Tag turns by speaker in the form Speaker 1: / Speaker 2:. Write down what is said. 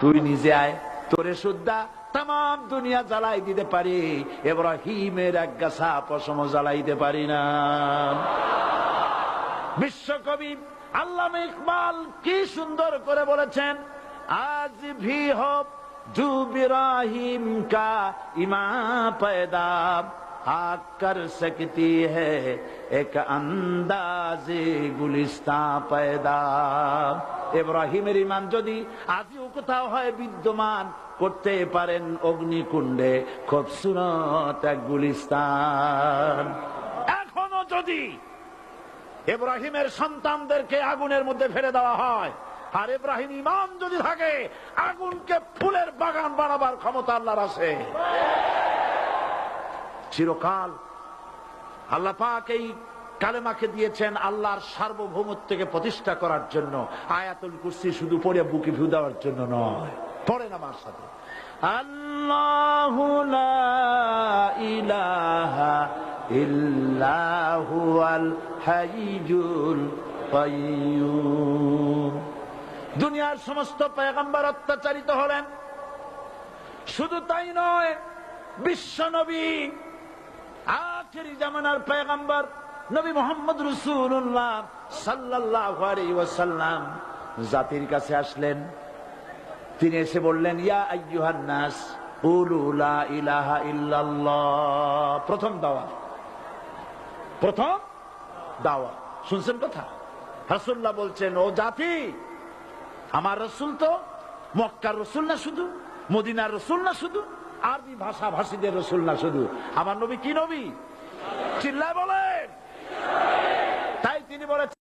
Speaker 1: তুই নিজে আয়, তোরে সুদ্ধা তাম দুনিয়া জ্বালাই দিতে পারি, ইব্রাহিমের এক গাছা পশম জ্বালাইতে পারি না। বিশ্বকবি আল্লামা ইকবাল কি সুন্দর করে বলেছেন, আজ ভি হো জু ইব্রাহিম কা ইমা पैदा कर सकती है एक अंदाजे गुलिस्तां पैदा। ইব্রাহিমের ঈমান যদি আজও কোথাও হয় বিদ্যমান, করতে পারেন অগ্নিকুণ্ডে খুবসুরত এক গুলিস্তান। এখনো যদি ইব্রাহিমের সন্তানদেরকে আগুনের মধ্যে ফেলে দেওয়া হয়, আর ইব্রাহিম ঈমান যদি থাকে, আগুনকে ফুলের বাগান বানাবার ক্ষমতা আল্লাহর আছে। চিরকাল আল্লাহ পাক এই কালেমাকে দিয়েছেন আল্লাহর সার্বভৌমত্বকে প্রতিষ্ঠা করার জন্য। আয়াতুল কুরসি শুধু পড়ে বুকে ফু দেওয়ার জন্য নয়, পড়েন আমার সাথে, আল্লাহু লা ইলাহা ইল্লা হুয়াল হাইয়ুল কাইয়্যুম। দুনিয়ার সমস্ত পয়গম্বর অত্যাচারিত হলেন, শুধু তাই নয়, বিশ্ব নবী আখেরি জামানার পয়গম্বর নবী মুহাম্মদ রাসূলুল্লাহ সাল্লাল্লাহু আলাইহি ওয়াসাল্লাম জাতির কাছে আসলেন। তিনি এসে বললেন, ইয়া আইয়ুহান নাস কুলু লা ইলাহা ইল্লাল্লাহ। প্রথম দাওয়াত শুনছেন কথা? রাসূলুল্লাহ বলছেন, ও জাতি, আমার রাসূল তো মক্কার রাসূল না শুধু, মদিনার রাসূল না শুধু, আরবি ভাষা ভাষীদের রাসূল না শুধু, আমার নবী কি নবী? চিল্লায় বলেন। তাই তিনি বলেছেন,